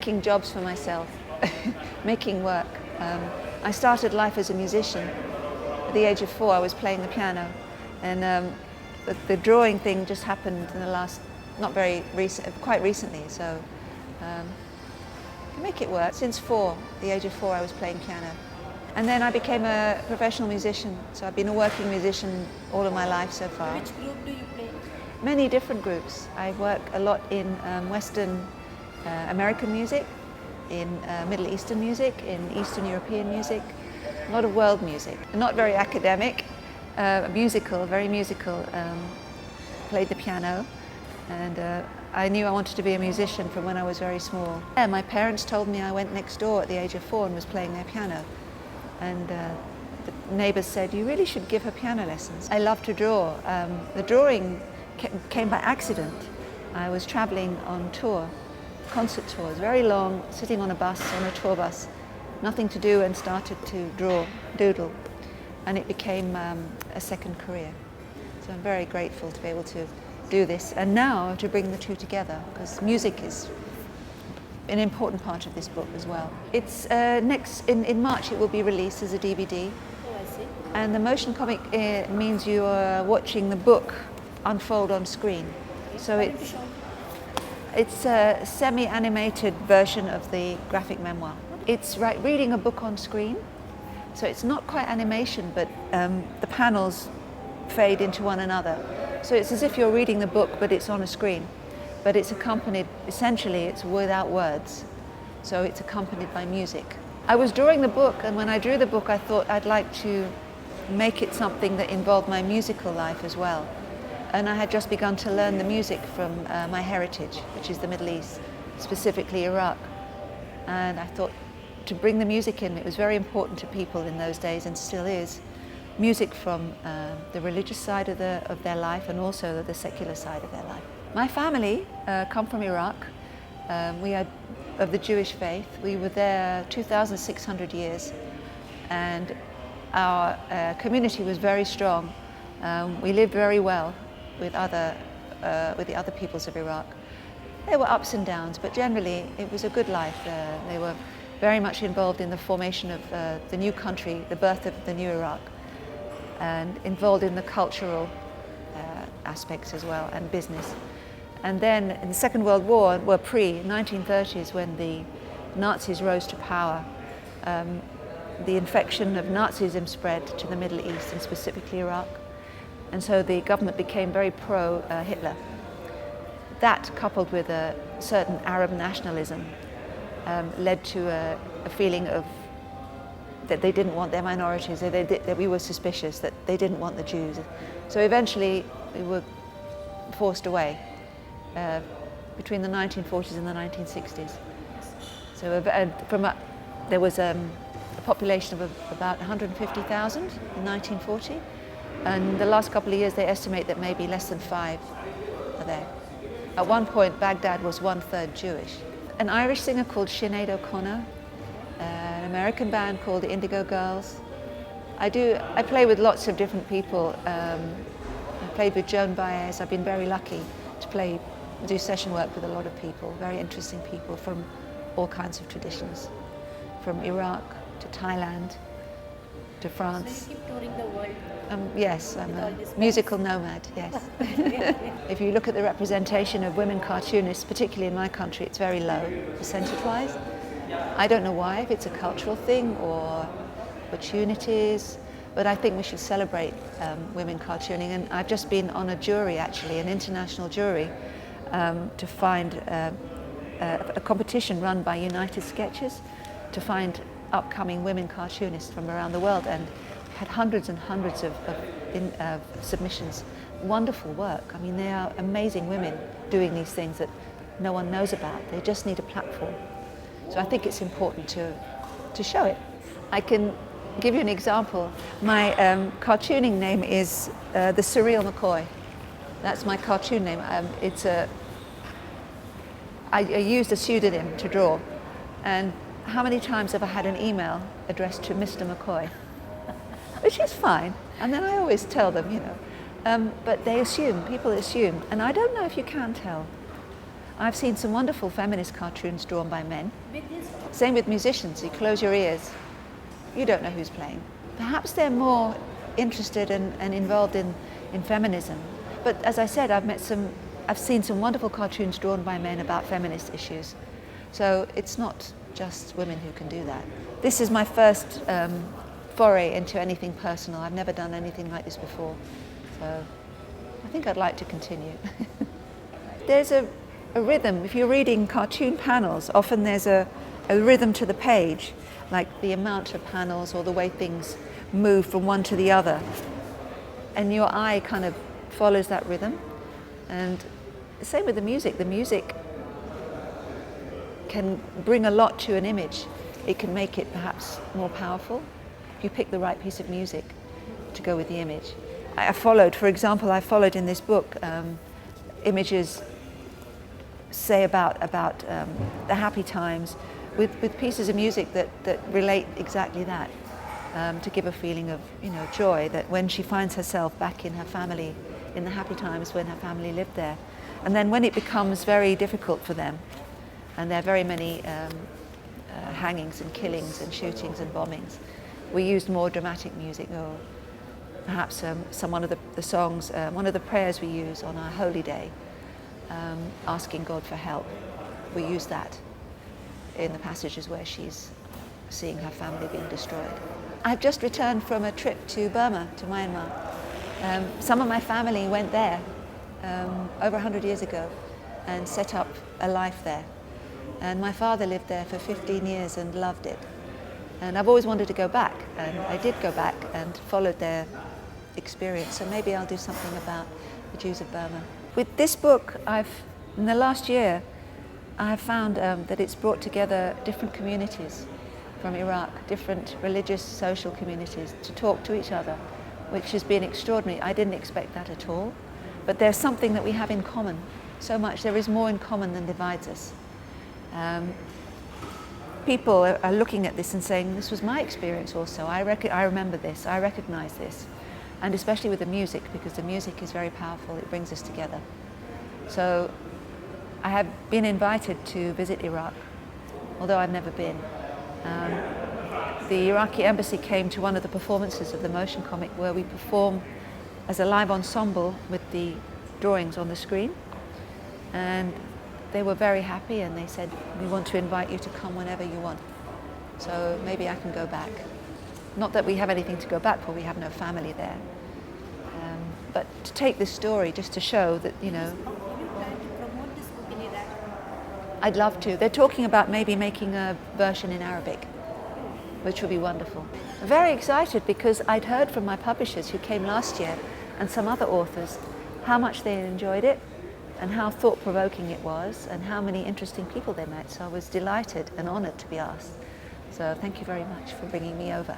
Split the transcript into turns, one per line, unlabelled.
making jobs for myself, making work. I started life as a musician. At the age of 4, I was playing the piano, and the drawing thing just happened in the last, not very recent, quite recently. So I make it work. Since 4, the age of 4, I was playing piano. And then I became a professional musician. So I've been a working musician all of my life so far.
Which group do you play?
Many different groups. I work a lot in Western American music, in Middle Eastern music, in Eastern European music, a lot of world music. Not very academic, musical, very musical. Played the piano, and I knew I wanted to be a musician from when I was very small. Yeah, my parents told me I went next door at the age of 4 and was playing their piano. And the neighbours said, you really should give her piano lessons. I love to draw. The drawing came by accident. I was travelling on tour, concert tours, very long, sitting on a bus, on a tour bus, nothing to do, and started to draw, doodle. And it became a second career. So I'm very grateful to be able to do this, and now to bring the two together, because music is an important part of this book as well. It's in March it will be released as a DVD.
Oh, I see.
And the motion comic means you are watching the book unfold on screen. So it's a semi-animated version of the graphic memoir. It's like reading a book on screen. So it's not quite animation, but the panels fade into one another. So it's as if you're reading the book, but it's on a screen. But it's accompanied, essentially, it's without words. So it's accompanied by music. I was drawing the book, and when I drew the book, I thought I'd like to make it something that involved my musical life as well. And I had just begun to learn the music from my heritage, which is the Middle East, specifically Iraq. And I thought to bring the music in, it was very important to people in those days, and still is, music from the religious side of their life and also the secular side of their life. My family come from Iraq. We are of the Jewish faith. We were there 2,600 years, and our community was very strong. We lived very well with the other peoples of Iraq. There were ups and downs, but generally it was a good life. They were very much involved in the formation of the new country, the birth of the new Iraq, and involved in the cultural aspects as well, and business. And then in the Second World War, well, pre-1930s, when the Nazis rose to power, the infection of Nazism spread to the Middle East, and specifically Iraq. And so the government became very pro-Hitler. That, coupled with a certain Arab nationalism, led to a feeling of that they didn't want their minorities, that we were suspicious, that they didn't want the Jews. So eventually we were forced away between the 1940s and the 1960s. So there was a population of about 150,000 in 1940, and the last couple of years they estimate that maybe less than 5 are there. At one point Baghdad was 1/3 Jewish. An Irish singer called Sinead O'Connor, an American band called the Indigo Girls. I play with lots of different people. I played with Joan Baez. I've been very lucky to do session work with a lot of people, very interesting people from all kinds of traditions, from Iraq to Thailand to France.
So you keep touring the world?
Yes, I'm a musical nomad, yes. If you look at the representation of women cartoonists, particularly in my country, it's very low, percentage-wise. I don't know why, if it's a cultural thing or opportunities, but I think we should celebrate women cartooning. And I've just been on a jury, actually, an international jury, to find a competition run by United Sketches to find upcoming women cartoonists from around the world, and had hundreds and hundreds of submissions. Wonderful work. I mean, they are amazing women doing these things that no one knows about. They just need a platform. So I think it's important to show it. I can give you an example. My cartooning name is the Surreal McCoy. That's my cartoon name. I used a pseudonym to draw, and how many times have I had an email addressed to Mr. McCoy? Which is fine, and then I always tell them, but they assume, people assume, and I don't know if you can tell. I've seen some wonderful feminist cartoons drawn by men.
With this,
Same with musicians. You close your ears, you don't know who's playing. Perhaps they're more interested and involved in feminism. But as I said, I've seen some wonderful cartoons drawn by men about feminist issues. So it's not just women who can do that. This is my first foray into anything personal. I've never done anything like this before. So I think I'd like to continue. There's a rhythm. If you're reading cartoon panels, often there's a rhythm to the page, like the amount of panels or the way things move from one to the other. And your eye kind of follows that rhythm. And same with the music. The music can bring a lot to an image. It can make it perhaps more powerful if you pick the right piece of music to go with the image. I followed in this book images, say about the happy times, with pieces of music that relate exactly that, to give a feeling of joy, that when she finds herself back in her family, in the happy times when her family lived there, and then when it becomes very difficult for them, and there are very many hangings and killings and shootings and bombings, we used more dramatic music, or perhaps one of the songs, one of the prayers we use on our holy day, asking God for help. We use that in the passages where she's seeing her family being destroyed. I've just returned from a trip to Burma, to Myanmar. Some of my family went there over 100 years ago and set up a life there. And my father lived there for 15 years and loved it. And I've always wanted to go back, and I did go back and followed their experience. So maybe I'll do something about the Jews of Burma. With this book, in the last year, I have found that it's brought together different communities from Iraq, different religious, social communities, to talk to each other, which has been extraordinary. I didn't expect that at all. But there's something that we have in common, so much. There is more in common than divides us. People are looking at this and saying, this was my experience also. I remember this, I recognize this. And especially with the music, because the music is very powerful, it brings us together. So I have been invited to visit Iraq, although I've never been. The Iraqi embassy came to one of the performances of the motion comic, where we perform as a live ensemble with the drawings on the screen. And they were very happy, and they said, we want to invite you to come whenever you want. So maybe I can go back. Not that we have anything to go back for, we have no family there. But to take this story just to show that,
you will plan to promote this book in Iraq?
I'd love to. They're talking about maybe making a version in Arabic, which would be wonderful. I'm very excited because I'd heard from my publishers who came last year and some other authors how much they enjoyed it and how thought-provoking it was and how many interesting people they met. So I was delighted and honoured to be asked. So thank you very much for bringing me over.